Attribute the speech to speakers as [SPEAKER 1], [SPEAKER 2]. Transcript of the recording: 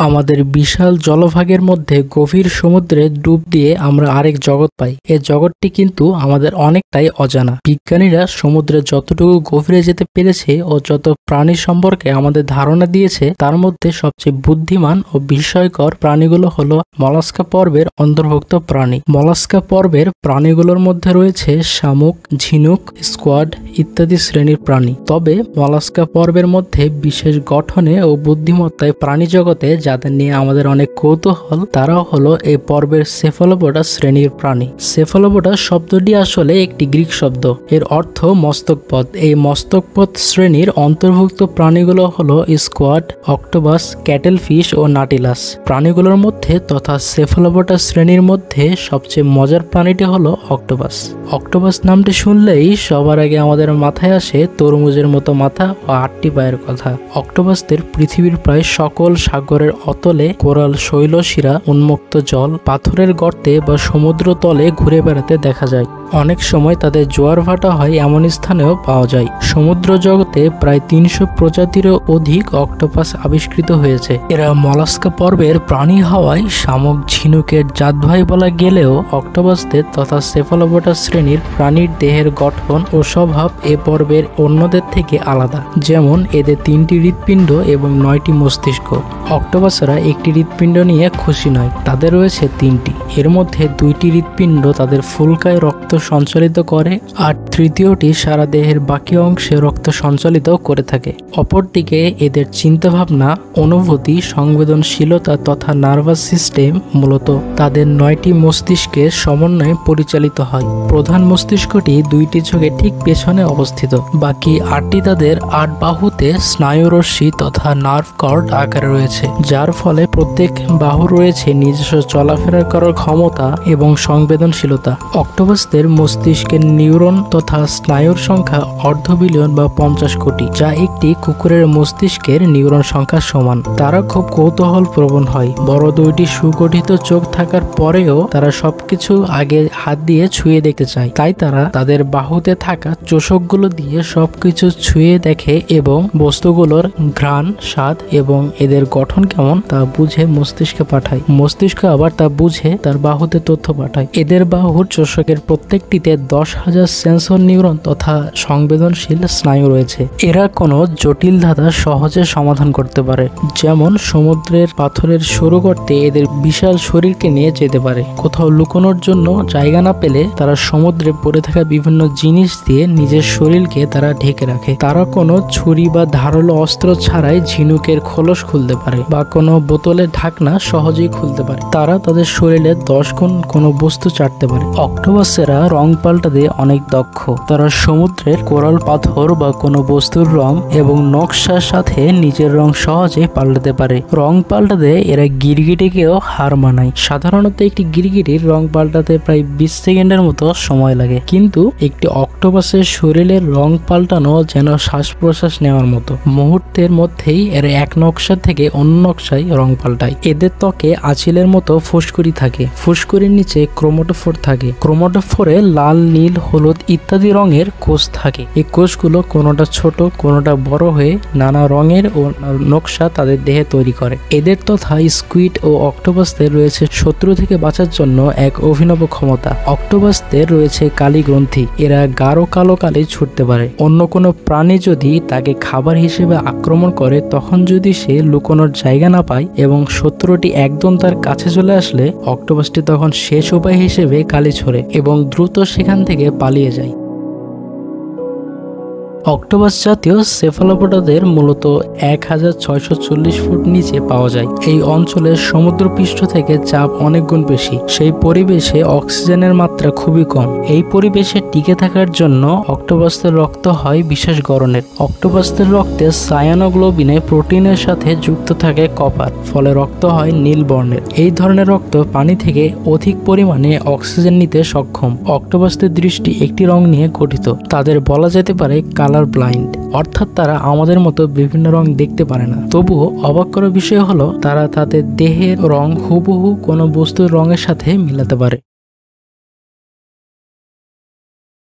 [SPEAKER 1] আমাদের বিশাল জলভাগের মধ্যে গভীর সমুদ্রে ডুব দিয়ে আমরা আরেক জগৎ পাই। এই জগৎটি কিন্তু আমাদের অনেকটাই অজানা। বিজ্ঞানীরা সমুদ্রে যতটুকু গভীরে যেতে পেরেছে ও যত প্রাণী সম্পর্কে আমাদের ধারণা দিয়েছে, তার মধ্যে সবচেয়ে বুদ্ধিমান ও বিস্ময়কর প্রাণীগুলো হলো মলাস্কা পর্বের অন্তর্ভুক্ত প্রাণী। মলাস্কা পর্বের প্রাণীগুলোর মধ্যে রয়েছে শামুক, ঝিনুক, স্কোয়াড ইত্যাদি শ্রেণীর প্রাণী। তবে মলাস্কা পর্বের মধ্যে বিশেষ গঠনে ও বুদ্ধিমত্তায় প্রাণী জগতে যাদের নিয়ে আমাদের অনেক কৌতূহল, তারাও হলো এই পর্বের সেফালোপোডাস শ্রেণীর প্রাণী। সেফালোপোডাস শব্দটি আসলে একটি গ্রিক শব্দ, এর অর্থ মস্তকপদ। এই মস্তকপদ শ্রেণীর অন্তর্ভুক্ত প্রাণীগুলো হলো স্কোয়াড, অক্টোপাস, ক্যাটেলফিশ ও নাটিলাস। প্রাণীগুলোর মধ্যে তথা সেফালোপোডাস শ্রেণীর মধ্যে সবচেয়ে মজার প্রাণীটি হলো অক্টোপাস। অক্টোপাস নামটি শুনলেই সবার আগে আমাদের মাথায় আসে তরমুজের মতো মাথা ও 8টি পায়ের কথা। অক্টোপাসদের পৃথিবীর প্রায় সকল সাগরের অতলে, কোরাল শৈলশিরা, উন্মুক্ত জল, পাথরের গর্তে বা সমুদ্র তলে ঘুরে বেড়াতে দেখা যায়। অনেক সময় তাদের জোয়ার ভাটা হয় এমন স্থানেও পাওয়া যায়। সমুদ্র জগতে প্রায় 300 প্রজাতিরও অধিক অক্টোপাস আবিষ্কৃত হয়েছে। এরা মলাস্কা পর্বের প্রাণী হওয়ায় শামুক, ঝিনুকের জাতভাই বলা গেলেও অক্টোপাসদের তথা সেফালোপোডাস শ্রেণীর প্রাণীর দেহের গঠন ও স্বভাব এ পর্বের অন্যদের থেকে আলাদা। যেমন এদের 3টি হৃৎপিণ্ড এবং 9টি মস্তিষ্ক। অক্টোপাসরা একটি হৃৎপিণ্ড নিয়ে খুশি নয়, তাদের রয়েছে 3টি। এর মধ্যে 2টি হৃৎপিণ্ড তাদের ফুলকায় রক্ত সঞ্চালিত করে, আর তৃতীয়টি সারা দেহের বাকি অংশে রক্ত সঞ্চালিত করে থাকে। অপরদিকে এদের চিন্তাভাবনা, অনুভূতি, সংবেদনশীলতা তথা নার্ভাস সিস্টেম মূলত তাদের 9টি মস্তিষ্কের সমন্বয়ে পরিচালিত হয়। প্রধান মস্তিষ্কটি 2টি চোখে ঠিক পেছনে অবস্থিত। বাকি 8টি তাদের 8 বাহুতে স্নায়ুরশ্মি তথা নার্ভ কর্ড আকারে রয়েছে, যার ফলে প্রত্যেক বাহু রয়েছে নিজস্ব চলাফেরা করার ক্ষমতা এবং সংবেদনশীলতা। অক্টোপাসদের মস্তিষ্কের নিউরন তথা স্নায়ুর সংখ্যা 1/2 বিলিয়ন বা 50 কোটি, যা একটি কুকুরের মস্তিষ্কের নিউরন সংখ্যার সমান। তারা খুব কৌতূহল প্রবণ হয়। বড় 2টি সুগঠিত চোখ থাকার পরেও তারা সবকিছু আগে হাত দিয়ে ছুঁয়ে দেখতে চায়। তাই তারা তাদের বাহুতে থাকা চোষকগুলো দিয়ে সবকিছু ছুঁয়ে দেখে এবং বস্তুগুলোর ঘ্রাণ, স্বাদ এবং এদের গঠন কেমন তা বুঝে মস্তিষ্কে পাঠায়। মস্তিষ্ক আবার তা বুঝে তার বাহুতে তথ্য পাঠায়। এদের বাহুর চোষকের প্রত্যেকটিতে 10,000 সেন্সর নিউরন তথা সংবেদনশীল স্নায়ু রয়েছে। এরা কোনো জটিল ধাঁধা সহজে সমাধান করতে পারে। যেমন সমুদ্রের পাথরের সরু গর্তে এদের বিশাল শরীরকে নিয়ে যেতে পারে। কোথাও লুকোনোর জন্য জায়গা না পেলে তারা সমুদ্রে পড়ে থাকা বিভিন্ন জিনিস দিয়ে নিজের শরীরকে তারা ঢেকে রাখে। তারা কোনো ছুরি বা ধারালো অস্ত্র ছাড়াই ঝিনুকের খোলস খুলতে পারে বা কোনো বোতলের ঢাকনা সহজেই খুলতে পারে। তারা তাদের শরীরে 10 গুণ কোনো বস্তু চাটতে পারে। অক্টোপাসেরা রং পাল্টাতে অনেক দক্ষ। তারা সমুদ্রের কোরাল পাথর বা কোনো বস্তুর রং এবং নকশার সাথে নিজের রং সহজে পাল্টাতে পারে। রং পাল্টাতে এরা গিরগিটিকেও হার মানায়। সাধারণত একটি গিরগিটির রং পাল্টাতে প্রায় 20 সেকেন্ডের মতো সময় লাগে, কিন্তু একটি অক্টোপাসের শরীরের রং পাল্টানো যেন শ্বাস প্রশ্বাস নেওয়ার মতো। মুহূর্তের মধ্যেই এরা এক নকশা থেকে অন্য নকশায় রং পাল্টায়। এদের ত্বকে আঁচিলের মতো ফুসকুড়ি থাকে। ফুসকুড়ির নিচে ক্রোমাটোফোর থাকে। ক্রোমাটোফোরে লাল, নীল, হলুদ ইত্যাদি রঙের কোষ থাকে। এই কোষগুলো কোনোটা ছোট, কোনোটা বড় হয়ে নানা রঙের ও নকশা তাদের দেহে তৈরি করে। এদের তথা স্কুইড ও অক্টোপাসদের রয়েছে শত্রু থেকে বাঁচার জন্য এক অভিনব ক্ষমতা। অক্টোপাসদের রয়েছে কালি গ্রন্থি। এরা গাঢ় কালো কালি ছুটতে পারে। অন্য কোনো প্রাণী যদি তাকে খাবার হিসেবে আক্রমণ করে, তখন যদি সে লুকোনোর জায়গা না পায় এবং শত্রুটি একদম তার কাছে চলে আসলে, অক্টোপাসটি তখন শেষ উপায় হিসেবে কালি ছোড়ে এবং দ্রুত সেখান থেকে পালিয়ে যায়। অক্টোপাস জাতীয় সেফালোপোডাদের মূলত 1640 ফুট নিচে পাওয়া যায়। এই অঞ্চলের সমুদ্রপৃষ্ঠ থেকে চাপ অনেক গুণ বেশি। সেই পরিবেশে অক্সিজেনের মাত্রা খুবই কম। এই পরিবেশে টিকে থাকার জন্য অক্টোপাসদের রক্ত হয় বিশেষ গড়নের। অক্টোপাসদের রক্তে সায়ানোগ্লোবিনে প্রোটিনের সাথে যুক্ত থাকে কপার, ফলে রক্ত হয় নীল বর্ণের। এই ধরনের রক্ত পানি থেকে অধিক পরিমাণে অক্সিজেন নিতে সক্ষম। অক্টোপাসদের দৃষ্টি একটি রং নিয়ে গঠিত। তাদের বলা যেতে পারে কালার ব্লাইন্ড, অর্থাৎ তারা আমাদের মতো বিভিন্ন রং দেখতে পারে না। তবুও অবাক করার বিষয় হলো তারা তাদের দেহের রং হুবহু কোনো বস্তুর রঙের সাথে মিলাতে পারে।